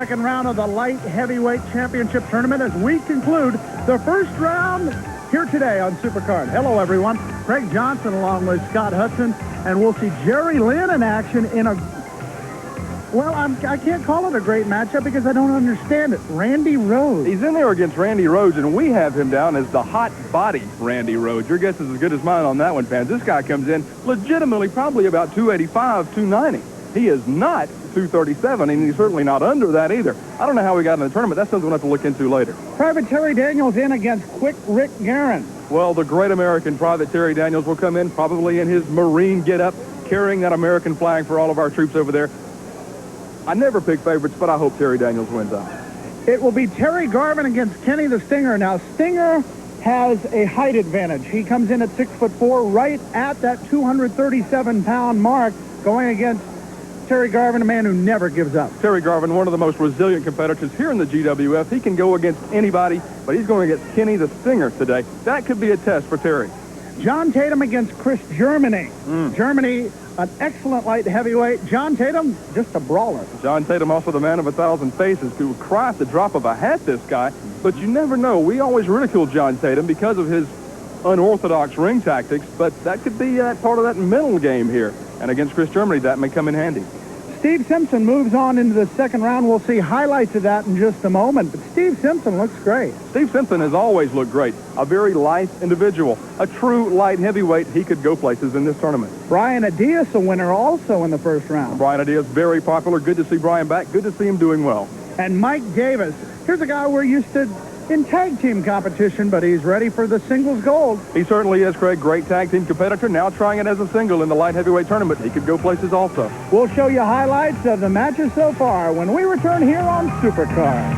Second round of the light heavyweight championship tournament as we conclude the first round here today on Supercard. Hello, everyone. Craig Johnson along with Scott Hudson, and we'll see Jerry Lynn in action in a, well, I can't call it a great matchup because I don't understand it. Randy Rhodes. He's in there against Randy Rhodes, and we have him down as the hot body Randy Rhodes. Your guess is as good as mine on that one, fans. This guy comes in legitimately probably about 285, 290. He is not 237, and he's certainly not under that either. I don't know how he got in the tournament. That's something we'll have to look into later. Private Terry Daniels in against Quick Rick Guerin. Well, the great American Private Terry Daniels will come in probably in his Marine get-up, carrying that American flag for all of our troops over there. I never pick favorites, but I hope Terry Daniels wins out. It will be Terry Garvin against Kenny the Stinger. Now, Stinger has a height advantage. He comes in at 6'4", right at that 237-pound mark, going against Terry Garvin, a man who never gives up. Terry Garvin, one of the most resilient competitors here in the GWF. He can go against anybody, but he's going against Kenny the Stinger today. That could be a test for Terry. John Tatum against Chris Germany. Germany, an excellent light heavyweight. John Tatum, just a brawler. John Tatum, also the man of 1,000 faces, who would cry at the drop of a hat, this guy. But you never know. We always ridicule John Tatum because of his unorthodox ring tactics, but that could be part of that mental game here. And against Chris Germany, that may come in handy. Steve Simpson moves on into the second round. We'll see highlights of that in just a moment. But Steve Simpson looks great. Steve Simpson has always looked great. A very light individual. A true light heavyweight. He could go places in this tournament. Brian Adias, a winner also in the first round. Brian Adias, very popular. Good to see Brian back. Good to see him doing well. And Mike Davis. Here's a guy we're used to in tag team competition, but he's ready for the singles gold. He certainly is, Craig. Great tag team competitor. Now trying it as a single in the light heavyweight tournament. He could go places also. We'll show you highlights of the matches so far when we return here on Supercard.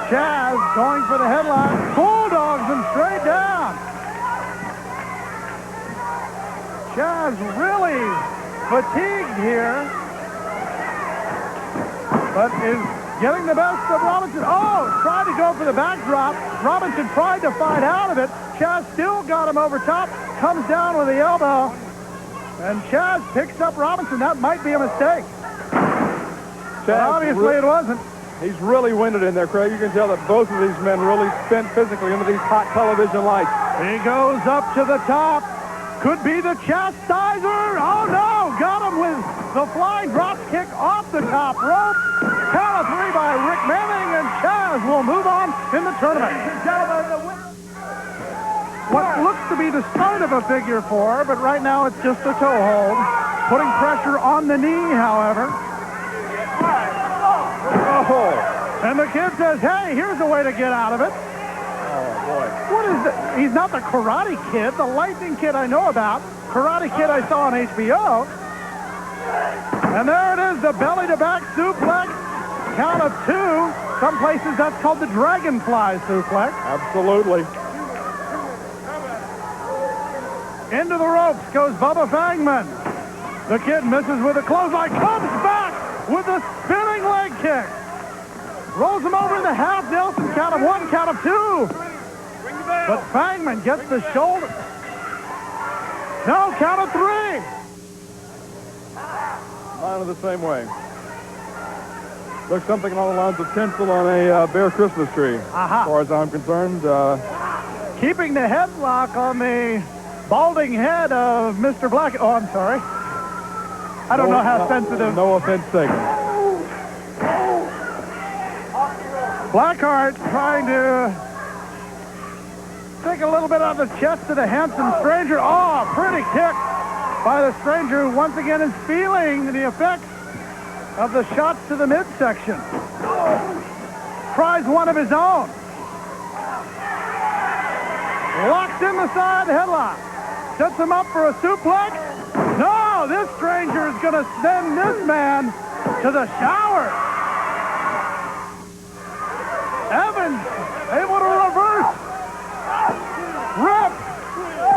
Chaz going for the headline. Bulldogs him straight down. Chaz really fatigued here, but is getting the best of Robinson. Oh, tried to go for the backdrop. Robinson tried to fight out of it. Chaz still got him over top. Comes down with the elbow. And Chaz picks up Robinson. That might be a mistake. But obviously it wasn't. He's really winded in there, Craig. You can tell that both of these men really spent physically under these hot television lights. He goes up to the top. Could be the chastizer. Oh, no. Got him with the flying drop kick off the top rope. Count of three by Rick Manning, and Chaz will move on in the tournament. Ladies and gentlemen, the winner. What looks to be the start of a figure four, but right now it's just a toe hold. Putting pressure on the knee, however. Oh. And the kid says, hey, here's a way to get out of it. Oh, boy. What is that? He's not the Karate Kid, the Lightning Kid I know about. Karate Kid I saw on HBO. And there it is, the belly-to-back suplex. Count of two. Some places that's called the dragonfly suplex. Absolutely. Into the ropes goes Bubba Fangman. The kid misses with a clothesline. Comes back with a spinning leg kick. Rolls him over in the half Nelson. Count of one, count of two. But Fangman gets the shoulder. No, count of three. Mine are the same way. Looks something along the lines of tinsel on a bare Christmas tree, as far as I'm concerned. Keeping the headlock on the balding head of Mr. Black. Oh, I'm sorry. I don't know how sensitive. No offense taken. Blackheart trying to take a little bit out of the chest of the handsome stranger. Oh, pretty kick by the stranger, who once again is feeling the effects of the shots to the midsection. Tries one of his own. Locks in the side headlock. Sets him up for a suplex. No, this stranger is going to send this man to the shower. Evans able to reverse. Rip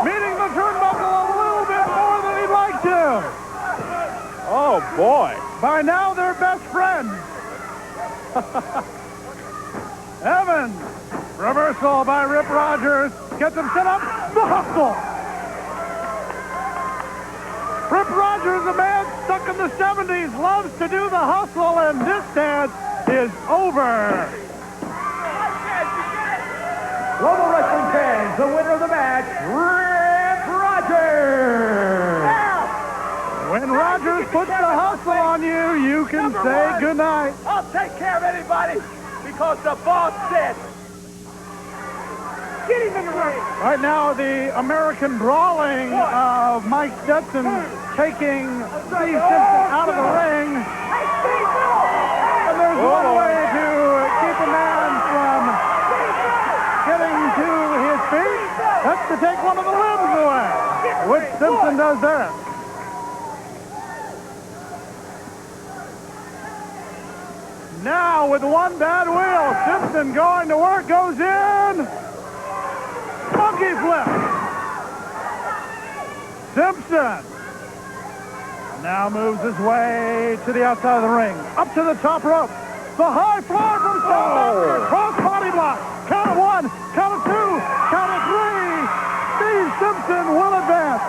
meeting the turnbuckle a little bit more than he'd like to. Oh, boy. By now, they're best friends. Evans. Reversal by Rip Rogers. Gets him set up. The hustle. Rip Rogers Rogers, a man stuck in the 70s, loves to do the hustle, and this dance is over. Global Wrestling fans, the winner of the match, Rick Rogers. When Rogers puts the hustle on you, you can say goodnight. I'll take care of anybody because the boss said. Get him in the ring. Right now, the American brawling of Mike Stetson taking Steve Simpson out of the ring. And there's one way to keep a man from getting to his feet. That's to take one of the limbs away, which Simpson does there. Now, with one bad wheel, Simpson going to work, goes in. Monkey flip. Simpson now moves his way to the outside of the ring. Up to the top rope. The high fly from Stone. Cross body block. Count of 1, count of 2, count of 3. Steve Simpson will advance.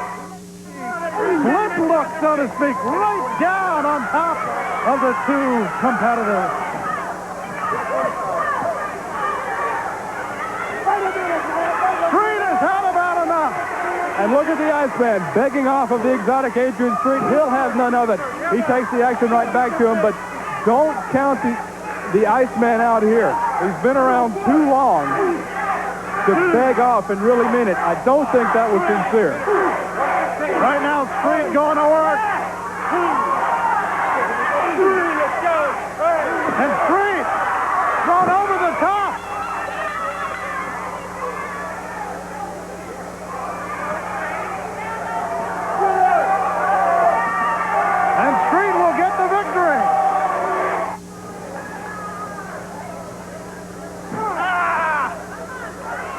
Flip look, so to speak, right down on top of the two competitors. Street has had about enough. And look at the Iceman begging off of the exotic Adrian Street. He'll have none of it. He takes the action right back to him, but don't count the Iceman out here. He's been around too long to beg off and really mean it. I don't think that was sincere. Right now, Street going to work. And Street thrown over the top. And Street will get the victory.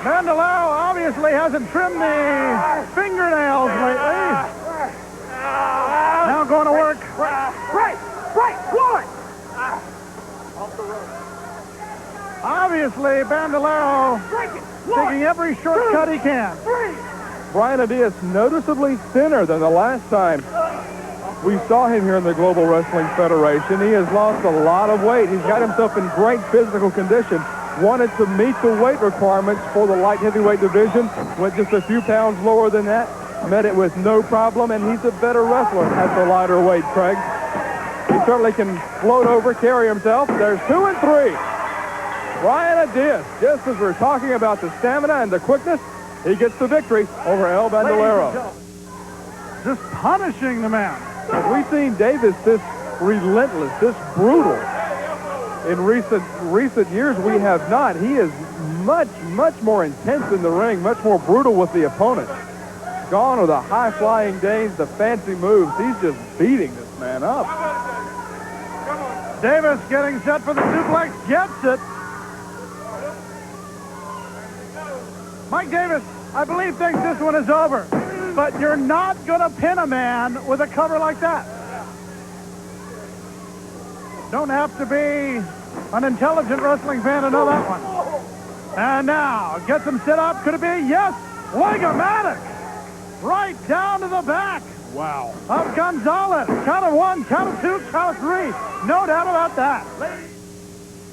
Bandolero obviously hasn't trimmed the fingernails lately. Now going to work. Right, one. Off the rope. Obviously, Bandolero taking every shortcut he can. Brian Adias noticeably thinner than the last time we saw him here in the Global Wrestling Federation. He has lost a lot of weight. He's got himself in great physical condition. Wanted to meet the weight requirements for the light heavyweight division. Went just a few pounds lower than that. Met it with no problem, and he's a better wrestler at the lighter weight, Craig. He certainly can float over, carry himself. There's 2 and 3. Brian Adias, just as we're talking about the stamina and the quickness, he gets the victory over El Bandolero. Just punishing the man. We've seen Davis this relentless, this brutal. In recent years, we have not. He is much more intense in the ring, much more brutal with the opponent. Gone are the high-flying days, the fancy moves. He's just beating this man up. Davis getting set for the suplex, gets it. Mike Davis, I believe, thinks this one is over. But you're not going to pin a man with a cover like that. Don't have to be an intelligent wrestling fan to know that one. And now, gets him set up. Could it be? Yes. Legomatic. Right down to the back. Wow. Of Gonzalez. Count of 1, count of 2, count of 3. No doubt about that.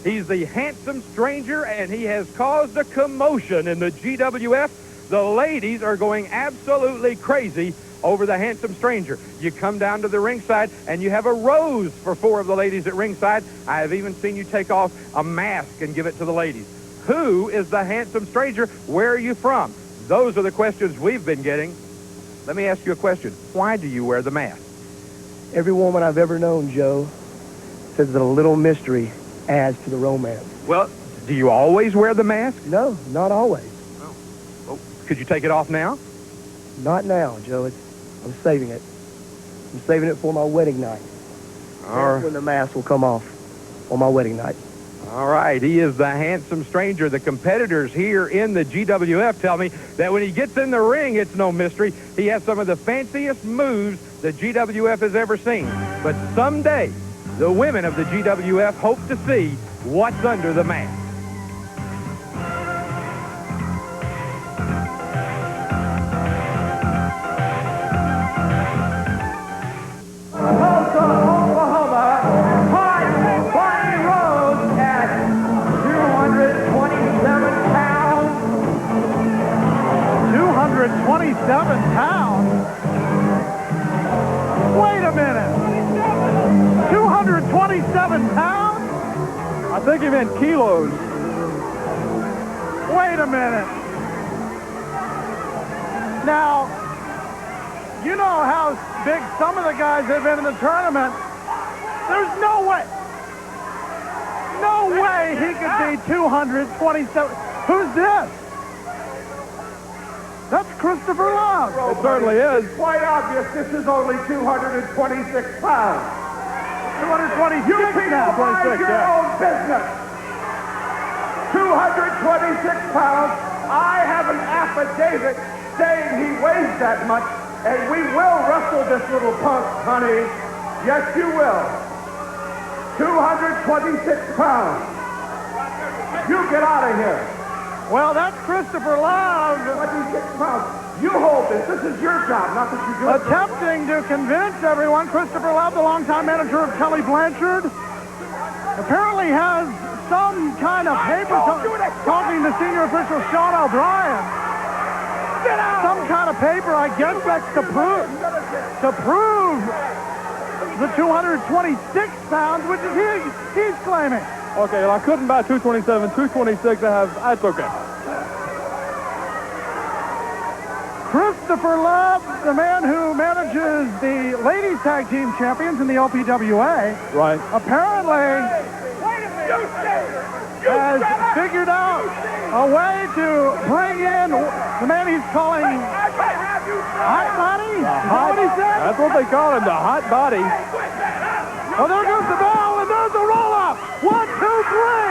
He's the handsome stranger, and he has caused a commotion in the GWF. The ladies are going absolutely crazy over the handsome stranger. You come down to the ringside, and you have a rose for 4 of the ladies at ringside. I have even seen you take off a mask and give it to the ladies. Who is the handsome stranger? Where are you from? Those are the questions we've been getting. Let me ask you a question. Why do you wear the mask? Every woman I've ever known, Joe, says that a little mystery adds to the romance. Well, do you always wear the mask? No, not always. Oh, could you take it off now? Not now, Joe. I'm saving it. I'm saving it for my wedding night. That's when the mask will come off on my wedding night. All right, he is the handsome stranger. The competitors here in the GWF tell me that when he gets in the ring, it's no mystery. He has some of the fanciest moves the GWF has ever seen. But someday, the women of the GWF hope to see what's under the mask. pounds? I think he meant kilos. Wait a minute. Now, you know how big some of the guys have been in the tournament. There's no way he could be 227. Who's this? That's Christopher Love. It certainly is. It's quite obvious this is only 226 pounds. 226 You people now. mind your own business. 226 pounds. I have an affidavit saying he weighs that much, and we will wrestle this little punk, honey. Yes, you will. 226 pounds. You get out of here. Well, that's Christopher Love 26 pounds. You hold this. This is your job, not that you do it. attempting to convince everyone. Christopher Love, the longtime manager of Kelly Blanchard, apparently has some kind of paper talking to senior official Sean O'Brien. Some kind of paper, I guess that's to prove the 226 pounds, which is he's claiming. Okay, well, I couldn't buy 227, 226. That's okay. Christopher Love, the man who manages the ladies tag team champions in the LPWA, Right. apparently has figured out a way to bring in the man he's calling Hot Body. Is that what he said? That's what they call him, the hot body. Oh, there goes the bell, and there's the roll-up. 1, 2, 3.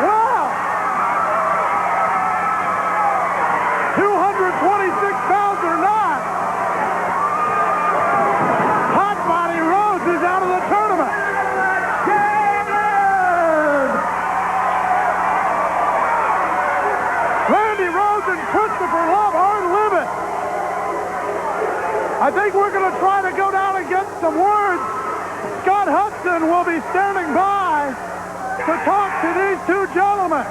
Wow. 226 pounds or not, Hot Body Rhodes is out of the tournament. Randy Rhodes and Christopher Love are limit. I think we're going to try to go down and get some words. Scott Hudson will be standing by to talk to these two gentlemen.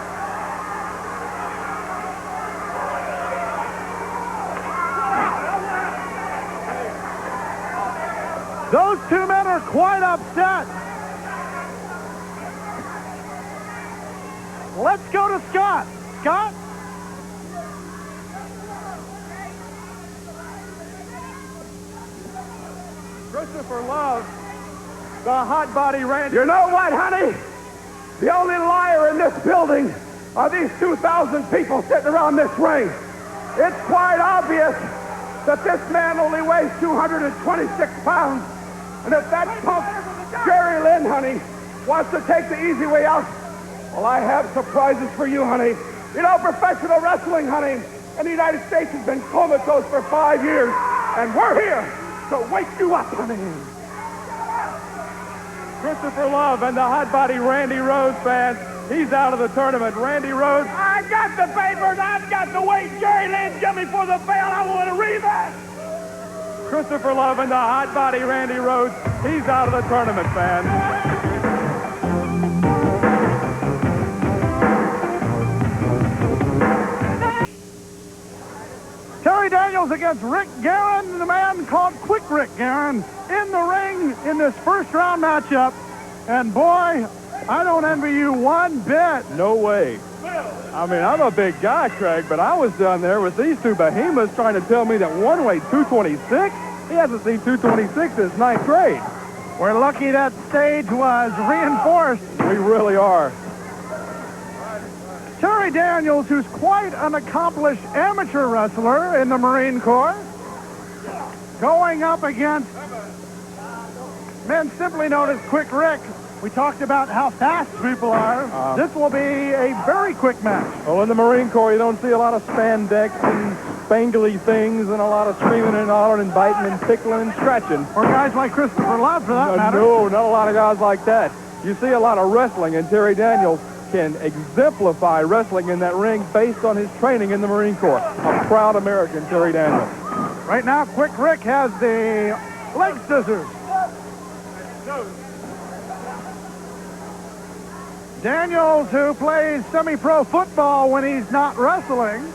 Those two men are quite upset. Let's go to Scott. Scott? Christopher Love, the hot body Randy. You know what, honey? The only liar in this building are these 2,000 people sitting around this ring. It's quite obvious that this man only weighs 226 pounds. And if that punk Jerry Lynn, honey, wants to take the easy way out, well, I have surprises for you, honey. You know, professional wrestling, honey, in the United States has been comatose for 5 years, and we're here to wake you up, honey. Christopher Love and the hot body Randy Rhodes fans. He's out of the tournament. Randy Rhodes. I got the papers. I've got the weight Jerry Lynn give me for the bell. I want to read that. Christopher Love and the hot body Randy Rhodes. He's out of the tournament, fans. Terry Daniels against Rick Guerin, the man called Quick Rick Guerin, in the ring in this first round matchup. And boy, I don't envy you one bit. No way. I mean, I'm a big guy, Craig, but I was down there with these two behemoths trying to tell me that one weighed 226. He hasn't seen 226 since ninth grade. We're lucky that stage was reinforced. We really are. Terry Daniels, who's quite an accomplished amateur wrestler in the Marine Corps, going up against men simply known as Quick Rick. We talked about how fast people are. This will be a very quick match. Well, in the Marine Corps, you don't see a lot of spandex and spangly things and a lot of screaming and hollering and biting and tickling and scratching. Or guys like Christopher Love, for that matter. No, not a lot of guys like that. You see a lot of wrestling, and Terry Daniels can exemplify wrestling in that ring based on his training in the Marine Corps. A proud American, Terry Daniels. Right now, Quick Rick has the leg scissors. Daniels, who plays semi-pro football when he's not wrestling,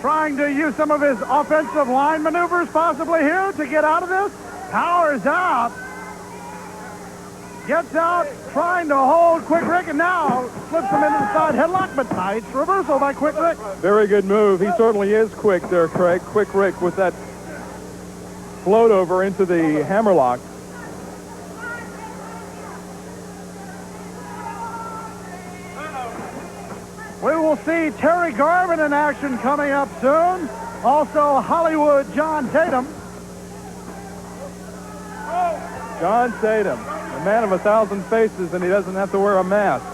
trying to use some of his offensive line maneuvers possibly here to get out of this. Powers out. Gets out, trying to hold Quick Rick, and now slips him into the side headlock, but nice reversal by Quick Rick. Very good move. He certainly is quick there, Craig. Quick Rick with that float over into the hammerlock. We will see Terry Garvin in action coming up soon. Also, Hollywood John Tatum. John Tatum, a man of 1,000 faces, and he doesn't have to wear a mask.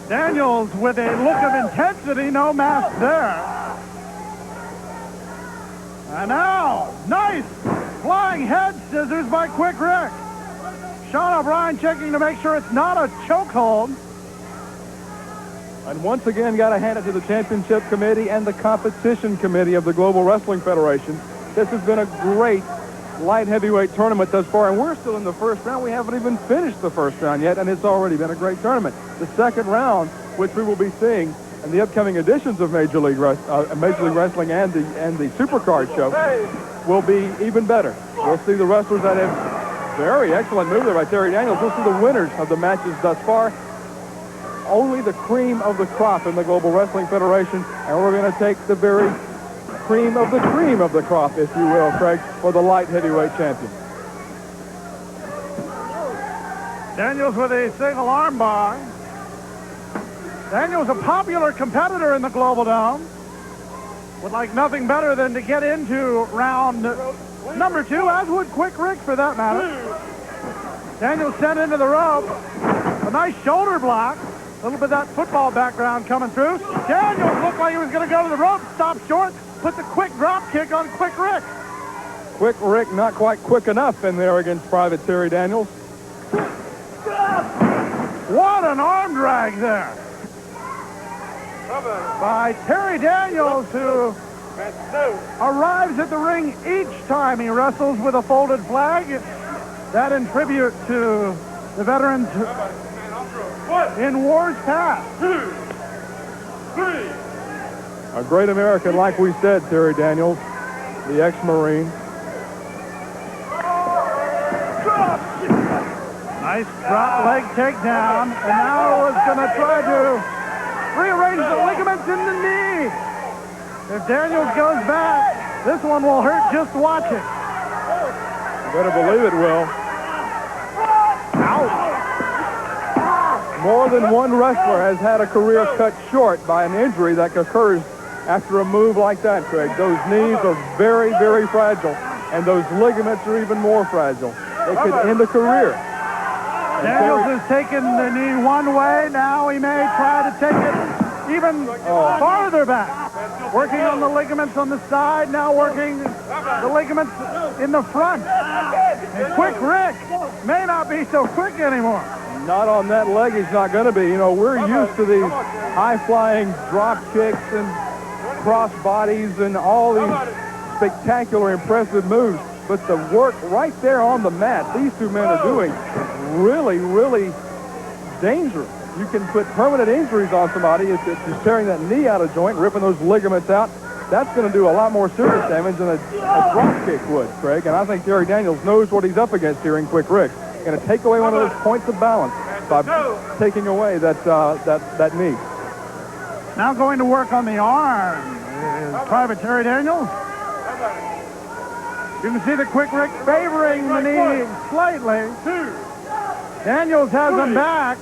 Daniels with a look of intensity, no mask there. And now, nice flying head scissors by Quick Rick. Sean O'Brien checking to make sure it's not a chokehold. And once again, got to hand it to the championship committee and the competition committee of the Global Wrestling Federation. This has been a great light heavyweight tournament thus far, and we're still in the first round. We haven't even finished the first round yet, and it's already been a great tournament. The second round, which we will be seeing in the upcoming editions of Major League Wrestling and the Supercard show, will be even better. We'll see the wrestlers that have very excellent move there by Terry Daniels. We'll see the winners of the matches thus far. Only the cream of the crop in the Global Wrestling Federation, and we're going to take the very cream of the crop, if you will, Craig, for the light heavyweight champion. Daniels with a single arm bar. Daniels, a popular competitor in the Global Dome, would like nothing better than to get into round number 2, as would Quick Rick for that matter. Daniels sent into the rope. A nice shoulder block. A little bit of that football background coming through. Daniels looked like he was going to go to the rope, stopped short, put the quick drop kick on Quick Rick. Quick Rick not quite quick enough in there against Private Terry Daniels. What an arm drag there by Terry Daniels, who arrives at the ring each time he wrestles with a folded flag. That in tribute to the veterans in wars past. A great American, like we said, Terry Daniels, the ex-Marine. Nice drop leg takedown, and now is going to try to rearrange the ligaments in the knee. If Daniels goes back, this one will hurt just watching. You better believe it will. Ouch. More than one wrestler has had a career cut short by an injury that occurs after a move like that, Craig. Those knees are very, very fragile, and those ligaments are even more fragile. They could end a career. Daniels has taken the knee one way. Now he may try to take it even farther back. Working on the ligaments on the side, now working the ligaments in the front. And Quick Rick may not be so quick anymore. Not on that leg, he's not going to be. You know, we're used to these high-flying drop kicks and cross bodies and all these spectacular, impressive moves. But the work right there on the mat these two men are doing really, really dangerous. You can put permanent injuries on somebody if you're tearing that knee out of joint, ripping those ligaments out. That's going to do a lot more serious damage than a drop kick would, Craig. And I think Terry Daniels knows what he's up against here in Quick Rick. Going to take away one of those points of balance by taking away that knee. Now going to work on the arm is Private Terry Daniels. You can see the Quick Rick favoring the knee slightly. Daniels has him back.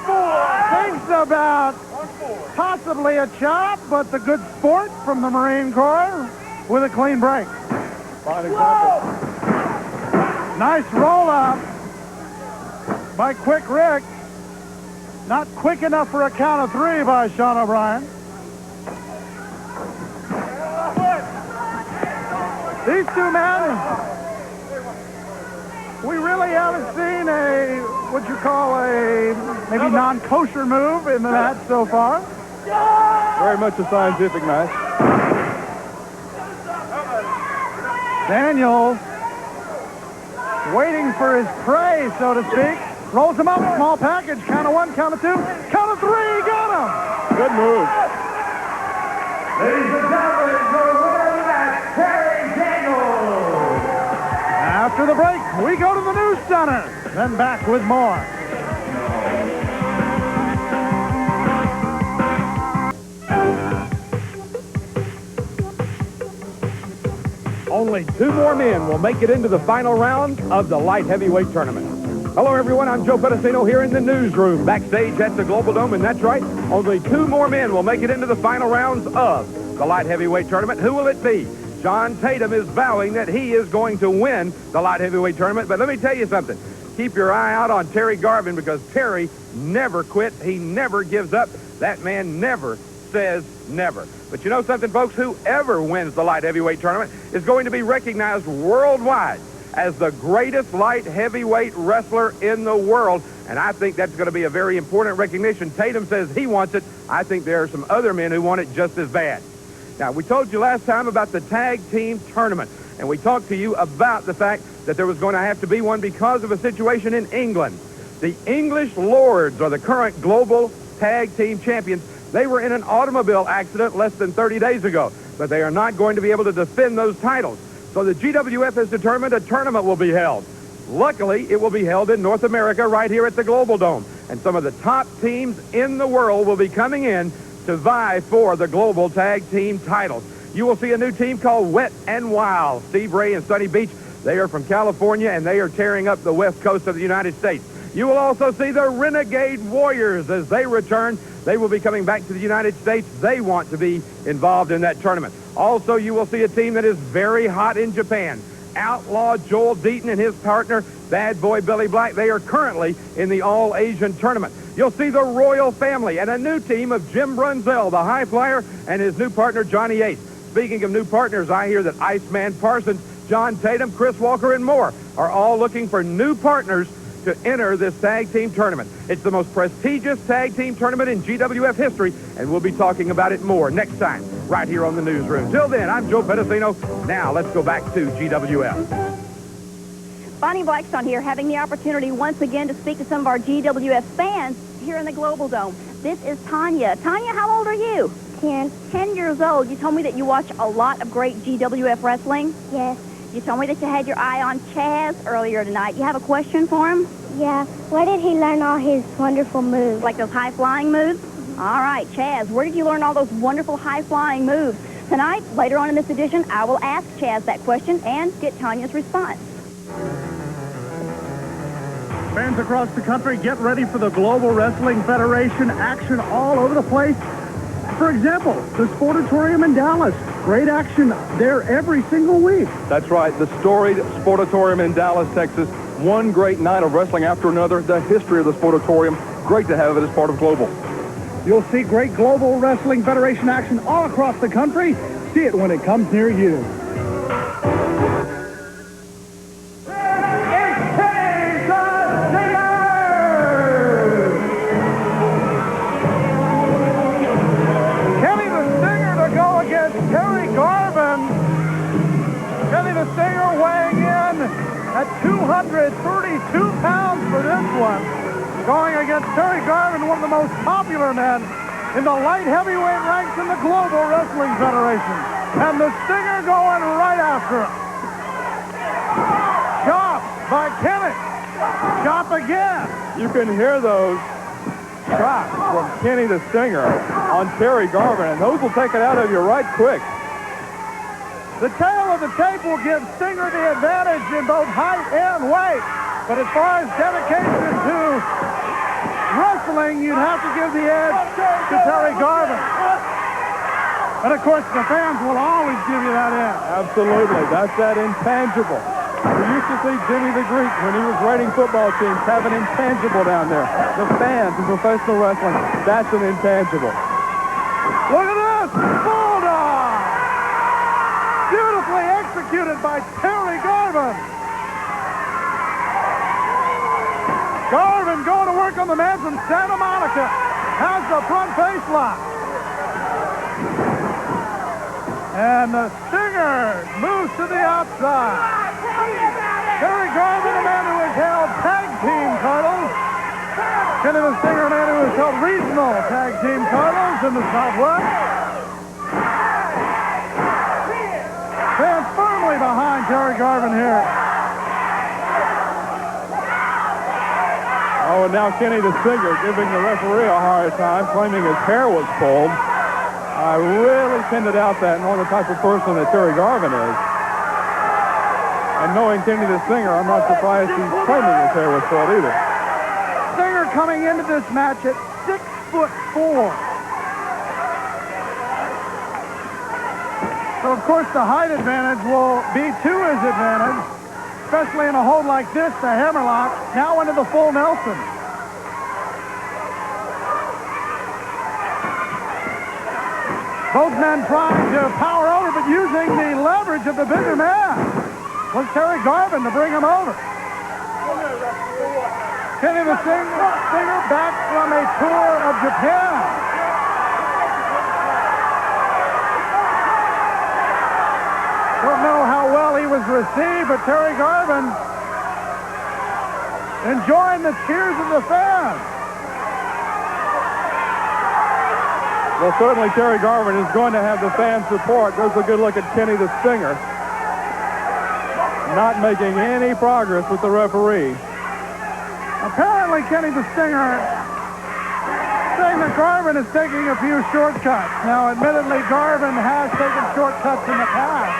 Thinks about possibly a chop, but the good sport from the Marine Corps with a clean break. Fine example. Nice roll-up by Quick Rick. Not quick enough for a count of 3 by Sean O'Brien. These two men, we really haven't seen what you call a maybe non-kosher move in the match so far. Very much a scientific match. Daniels waiting for his prey, so to speak. Rolls him up, small package, count of 1, count of 2, count of 3, got him! Good move. Ladies and gentlemen, for the winner of the match, We go to the news center, then back with more. Only 2 more men will make it into the final round of the light heavyweight tournament. Hello, everyone. I'm Joe Pedicino here in the newsroom, backstage at the Global Dome, and that's right. Only 2 more men will make it into the final rounds of the light heavyweight tournament. Who will it be? John Tatum is vowing that he is going to win the light heavyweight tournament. But let me tell you something. Keep your eye out on Terry Garvin, because Terry never quits. He never gives up. That man never says never. But you know something, folks? Whoever wins the light heavyweight tournament is going to be recognized worldwide as the greatest light heavyweight wrestler in the world. And I think that's going to be a very important recognition. Tatum says he wants it. I think there are some other men who want it just as bad. Now, we told you last time about the tag team tournament, and we talked to you about the fact that there was going to have to be one because of a situation in England. The English Lords are the current global tag team champions. They were in an automobile accident less than 30 days ago, but they are not going to be able to defend those titles. So the GWF has determined a tournament will be held. Luckily, it will be held in North America right here at the Global Dome. And some of the top teams in the world will be coming in to vie for the global tag team titles. You will see a new team called Wet and Wild. Steve Ray and Sonny Beach, they are from California, and they are tearing up the west coast of the United States. You will also see the Renegade Warriors as they return. They will be coming back to the United States. They want to be involved in that tournament. Also, you will see a team that is very hot in Japan. Outlaw Joel Deaton and his partner, Bad Boy Billy Black, they are currently in the All-Asian tournament. You'll see the Royal Family and a new team of Jim Brunzell, the high flyer, and his new partner, Johnny Ace. Speaking of new partners, I hear that Iceman Parsons, John Tatum, Chris Walker, and more are all looking for new partners to enter this tag team tournament. It's the most prestigious tag team tournament in GWF history, and we'll be talking about it more next time right here on the newsroom. Till then, I'm Joe Pedicino. Now, let's go back to GWF. Bonnie Blackstone here, having the opportunity once again to speak to some of our GWF fans here in the Global Dome. This is Tanya. Tanya, how old are you? 10. 10 years old. You told me that you watch a lot of great GWF wrestling. Yes. You told me that you had your eye on Chaz earlier tonight. You have a question for him? Yeah. Where did he learn all his wonderful moves? Like those high-flying moves? All right, Chaz, where did you learn all those wonderful high-flying moves? Tonight, later on in this edition, I will ask Chaz that question and get Tanya's response. Fans across the country, get ready for the Global Wrestling Federation action all over the place. For example, the Sportatorium in Dallas. Great action there every single week. That's right, the storied Sportatorium in Dallas, Texas. One great night of wrestling after another. The history of the Sportatorium. Great to have it as part of Global. You'll see great Global Wrestling Federation action all across the country. See it when it comes near you. The Stinger weighing in at 232 pounds for this one. Going against Terry Garvin, one of the most popular men in the light heavyweight ranks in the Global Wrestling Federation. And the Stinger going right after him. Chop by Kenny. Chop again. You can hear those shots from Kenny the Stinger on Terry Garvin, and those will take it out of you right quick. The tail of the tape will give Stinger the advantage in both height and weight. But as far as dedication to wrestling, you'd have to give the edge to Terry Garvin. And of course, the fans will always give you that edge. Absolutely. That's that intangible. We used to see Jimmy the Greek when he was rating football teams have an intangible down there. The fans in professional wrestling, that's an intangible. Look at this! Bulldog! Beautifully executed by Terry Garvin. Garvin going to work on the man from Santa Monica. Has the front face lock. And the Stinger moves to the outside. Terry Garvin, a man who has held tag team titles. Kenny the Stinger, a man who has held regional tag team titles in the Southwest. Stands firmly behind Terry Garvin here. Oh, and now Kenny the Stinger giving the referee a hard time, claiming his hair was pulled. I really tend to doubt that, knowing the type of person that Terry Garvin is. And knowing Kenny the Stinger, I'm not surprised he's claiming his hair was pulled either. Stinger coming into this match at 6'4". So, of course, the height advantage will be to his advantage, especially in a hold like this, the hammerlock, now into the full Nelson. Both men trying to power over, but using the leverage of the bigger man. Was Terry Garvin to bring him over. Kenny the Stinger back from a tour of Japan. Don't know how well he was received, but Terry Garvin enjoying the cheers of the fans. Well, certainly Terry Garvin is going to have the fans' support. There's a good look at Kenny the Stinger. Not making any progress with the referee. Apparently, Kenny the Stinger saying that Garvin is taking a few shortcuts. Now, admittedly, Garvin has taken shortcuts in the past.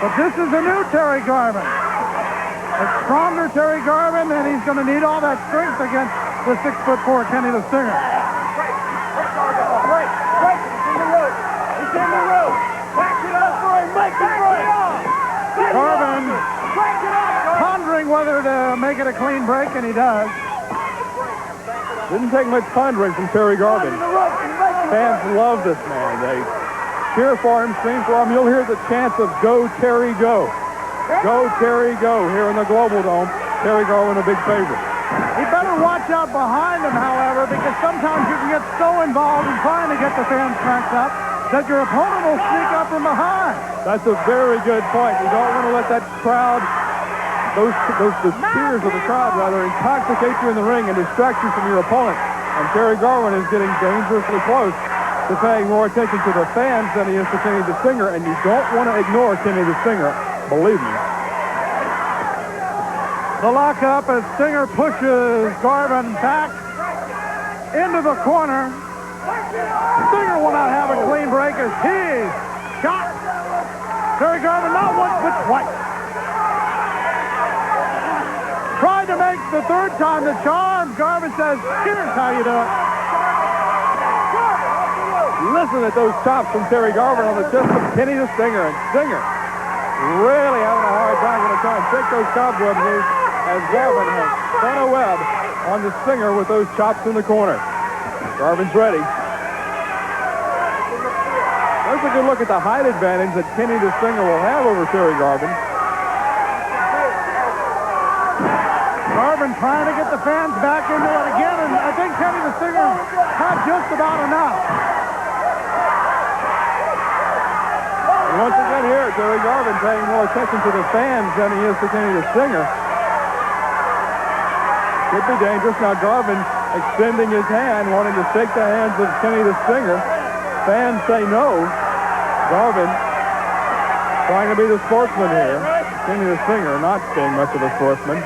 But this is a new Terry Garvin. A stronger Terry Garvin, and he's going to need all that strength against the 6'4" Kenny the Stinger. Break. He's in the rope. He's in the rope. Back it up for him. Make it break. Garvin pondering whether to make it a clean break, and he does. Didn't take much pondering from Terry Garvin. Fans love this man. They cheer for him, scream for him. You'll hear the chants of "Go Terry, go!" Go Terry, go! Here in the Global Dome. Terry Garvin a big favorite. He better watch out behind him, however, because sometimes you can get so involved in trying to get the fans cranked up that your opponent will sneak up from behind. That's a very good point. You don't want to let that crowd, the cheers of the crowd, rather, intoxicate you in the ring and distract you from your opponent. And Terry Garvin is getting dangerously close to paying more attention to the fans than he is to Kenny the Stinger, and you don't want to ignore Kenny the Stinger, believe me. The lockup as Stinger pushes Garvin back into the corner. Stinger will not have a clean break as he's shot. Terry Garvin not once but twice. Tried to make the third time the charm. Garvin says, here's how you do it. Listen at those chops from Terry Garvin on the chest of Kenny the Stinger. And Stinger really having a hard time going to try and take those cobwebs loose as Garvin has spun a web on the Stinger with those chops in the corner. Garvin's ready. There's a good look at the height advantage that Kenny the Stinger will have over Terry Garvin. Garvin trying to get the fans back into it again, and I think Kenny the Stinger had just about enough. And once again here, Terry Garvin paying more attention to the fans than he is to Kenny the Stinger. Could be dangerous. Now Garvin extending his hand, wanting to shake the hands of Kenny the Stinger. Fans say no. Garvin trying to be the sportsman here. Kenny the Stinger not being much of a sportsman.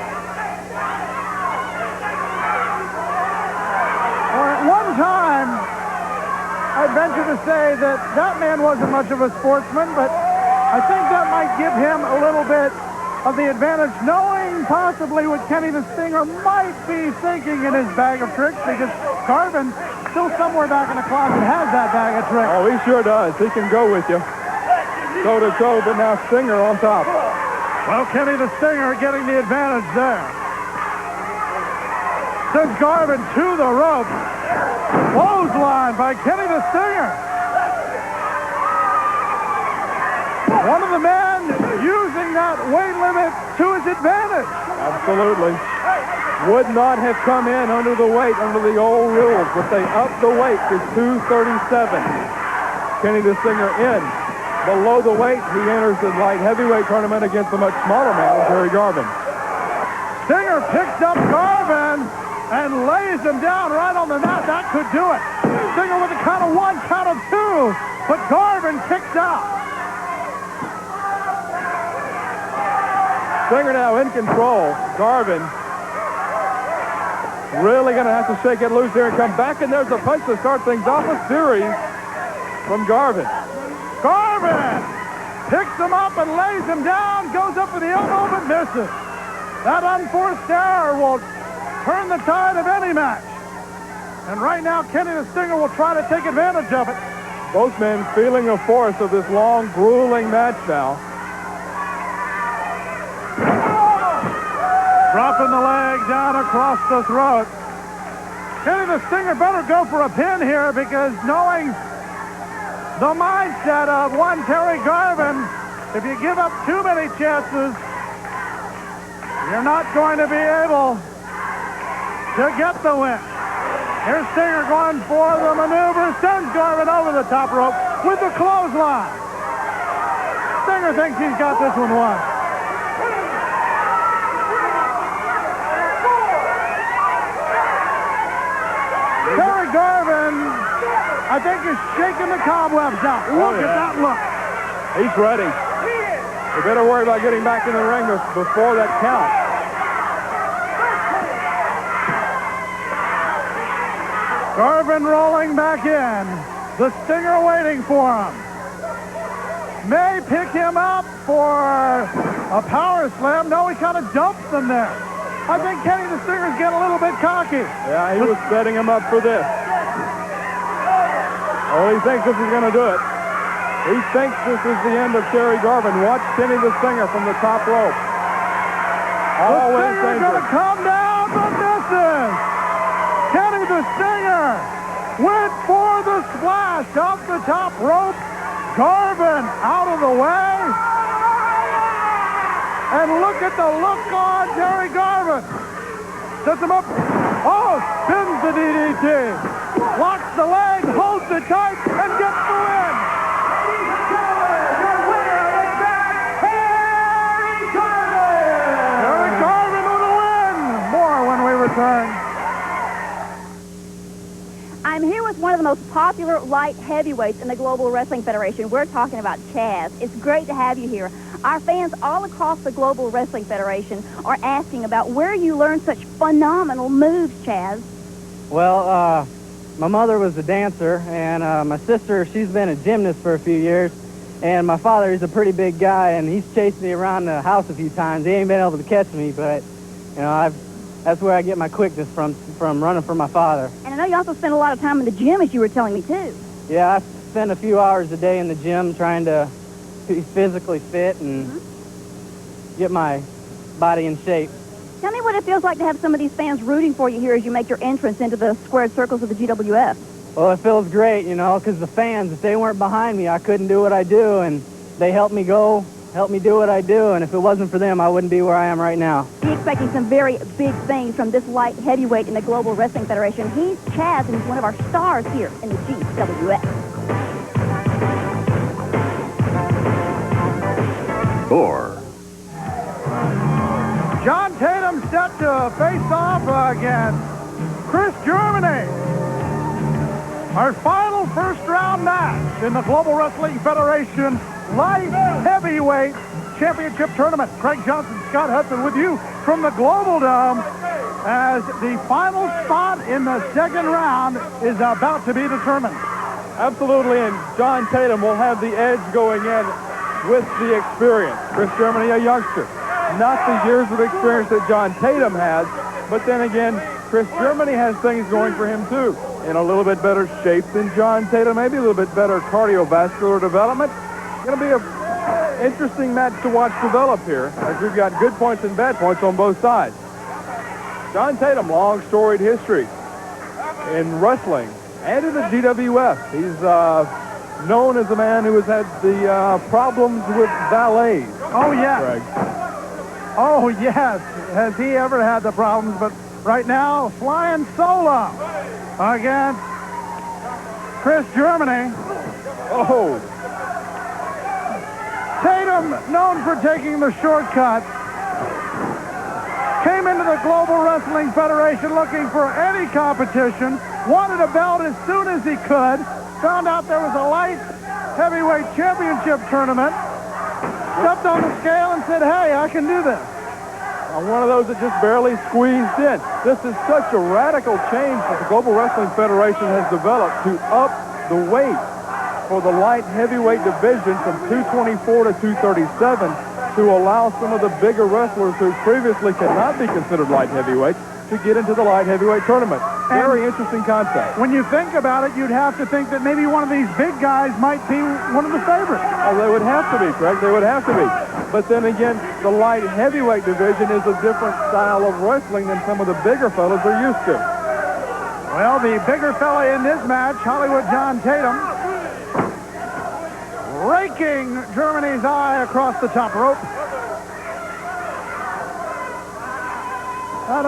Well, at one time, I'd venture to say that that man wasn't much of a sportsman, but I think that might give him a little bit of the advantage, knowing possibly what Kenny the Stinger might be thinking in his bag of tricks, because Garvin, still somewhere back in the closet, has that bag of tricks. Oh, he sure does. He can go with you. Toe-to-toe, but now Stinger on top. Well, Kenny the Stinger getting the advantage there. Sends Garvin to the rope. Clothesline by Kenny the Stinger. One of the men using that weight limit to his advantage. Absolutely. Would not have come in under the weight under the old rules, but they upped the weight to 237. Kenny the Stinger in. Below the weight, he enters the light heavyweight tournament against a much smaller man, Terry Garvin. Stinger picks up Garvin and lays him down right on the mat. That could do it. Stinger with a count of one, count of two, but Garvin kicks out. Stinger now in control. Garvin really going to have to shake it loose here and come back, and there's a punch to start things off. A series from Garvin. Garvin picks him up and lays him down, goes up for the elbow but misses. That unforced error will turn the tide of any match. And right now, Kenny the Stinger will try to take advantage of it. Both men feeling the force of this long, grueling match now. Dropping the leg down across the throat. Kenny the Stinger better go for a pin here, because knowing the mindset of one Terry Garvin, if you give up too many chances, you're not going to be able to get the win. Here's Stinger going for the maneuver, sends Garvin over the top rope with the clothesline. Stinger thinks he's got this one won. Terry Garvin, I think, is shaking the cobwebs out. Look at that look. He's ready. We better worry about getting back in the ring before that count. Garvin rolling back in. The Stinger waiting for him. May pick him up for a power slam. No, he kind of dumps him there. I think Kenny the Stinger's getting a little bit cocky. Yeah, he was setting him up for this. Oh, he thinks this is going to do it. He thinks this is the end of Terry Garvin. Watch Kenny the Stinger from the top rope. The Stinger's going to come down, but misses. Kenny the Stinger went for the splash off the top rope. Garvin out of the way. And look at the look on Terry Garvin. Sets him up. Oh, spins the DDT. Locks the leg, holds it tight, and gets the win. Terry Garvin with a win. More when we return. I'm here with one of the most popular light heavyweights in the Global Wrestling Federation. We're talking about Chaz. It's great to have you here. Our fans all across the Global Wrestling Federation are asking about where you learned such phenomenal moves, Chaz. Well, my mother was a dancer, and my sister, she's been a gymnast for a few years. And my father, he's a pretty big guy, and he's chased me around the house a few times. He ain't been able to catch me, but, you know, that's where I get my quickness from running from my father. And I know you also spend a lot of time in the gym, as you were telling me, too. Yeah, I spend a few hours a day in the gym trying to be physically fit and get my body in shape. Tell me what it feels like to have some of these fans rooting for you here as you make your entrance into the squared circles of the GWF. Well, it feels great, you know, because the fans, if they weren't behind me, I couldn't do what I do, and they helped me do what I do, and if it wasn't for them, I wouldn't be where I am right now. Be expecting some very big things from this light heavyweight in the Global Wrestling Federation. He's Chaz, and he's one of our stars here in the GWF. John Tatum set to face off against Chris Germany. Our final first-round match in the Global Wrestling Federation Light Heavyweight Championship Tournament. Craig Johnson, Scott Hudson with you from the Global Dome as the final spot in the second round is about to be determined. Absolutely, and John Tatum will have the edge going in with the experience. Chris Germany, a youngster. Not the years of experience that John Tatum has, but then again, Chris Germany has things going for him too. In a little bit better shape than John Tatum, maybe a little bit better cardiovascular development. Going to be an interesting match to watch develop here, as we've got good points and bad points on both sides. John Tatum, long storied history in wrestling and in the GWF. He's known as a man who has had the problems with valets. Oh, yes. Greg. Oh, yes. Has he ever had the problems? But right now, flying solo against Chris Germany. Oh. Tatum, known for taking the shortcut, came into the Global Wrestling Federation looking for any competition, wanted a belt as soon as he could, found out there was a light heavyweight championship tournament, stepped on the scale and said, hey, I can do this. One of those that just barely squeezed in. This is such a radical change that the Global Wrestling Federation has developed to up the weight for the light heavyweight division from 224 to 237 to allow some of the bigger wrestlers who previously could not be considered light heavyweights to get into the light heavyweight tournament. Very interesting concept. When you think about it, you'd have to think that maybe one of these big guys might be one of the favorites. Oh, they would have to be, Craig. They would have to be. But then again, the light heavyweight division is a different style of wrestling than some of the bigger fellas are used to. Well, the bigger fella in this match, Hollywood John Tatum, raking Germany's eye across the top rope. Not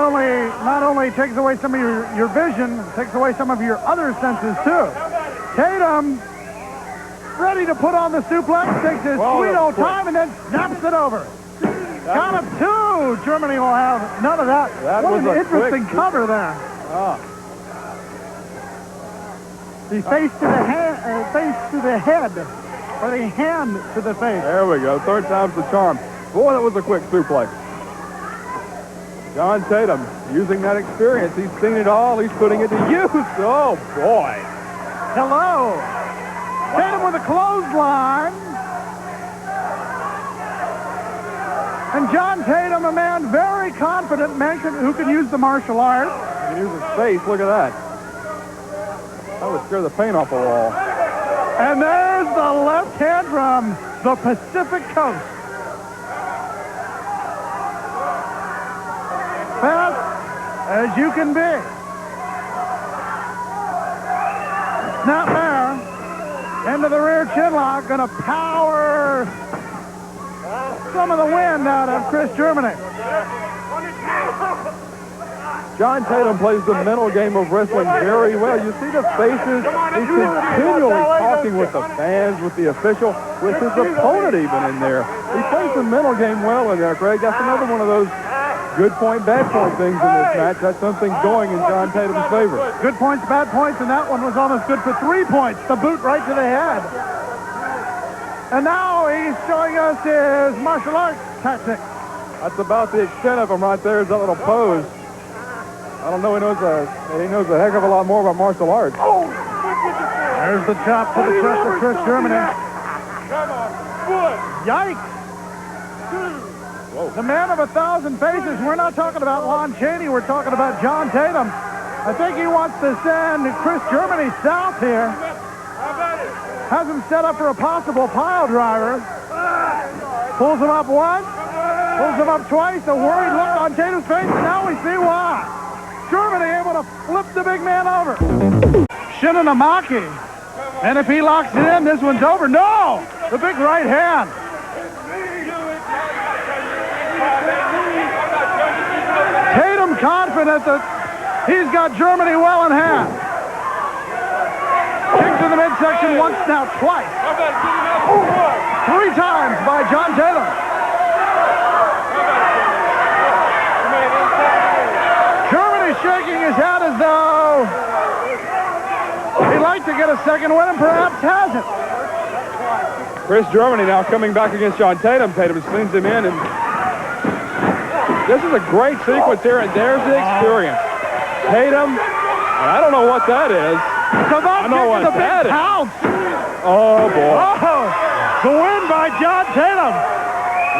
only takes away some of your vision, takes away some of your other senses too. Tatum, ready to put on the suplex, takes his sweet old time and then snaps it over. Count of two. Germany will have none of that. What an interesting cover there. The face to the head, or the hand to the face. There we go. Third time's the charm. Boy, that was a quick suplex. John Tatum, using that experience. He's seen it all. He's putting it to use. Oh, boy. Hello. Tatum with a clothesline. And John Tatum, a man very confident, man who can use the martial arts. He can use his face. Look at that. That would scare the paint off a wall. And there's the left hand from the Pacific Coast. Fast as you can be. Snap there. Into the rear chin lock. Going to power some of the wind out of Chris Germany. John Tatum plays the mental game of wrestling very well. You see the faces. He's continually talking with the fans, with the official, with his opponent even in there. He plays the mental game well in there, Craig. That's another one of those good point, bad point things in this match. That's something going in John Tatum's favor. Good points, bad points, and that one was almost good for 3 points. The boot right to the head. And now he's showing us his martial arts tactics. That's about the extent of him right there, is that little pose. I don't know, he knows a heck of a lot more about martial arts. There's the chop to the chest of Chris Germany. Yikes. The man of 1,000 faces. We're not talking about Lon Chaney. We're talking about John Tatum. I think he wants to send Chris Germany south here. Has him set up for a possible pile driver. Pulls him up once. Pulls him up twice. A worried look on Tatum's face, and now we see why. Germany able to flip the big man over. Shinonamaki. And if he locks it in, this one's over. No! The big right hand. Tatum confident that he's got Germany well in hand. Kick to the midsection once, now twice. 3 times by John Tatum. Shaking his head as though he'd like to get a second win and perhaps has it. Chris Germany now coming back against John Tatum. Tatum spins him in, and this is a great sequence here, and there's the experience. Tatum, I don't know what that is. I know what that is. Oh, boy. Oh, the win by John Tatum.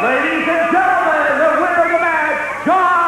Ladies and gentlemen, the winner of the match, John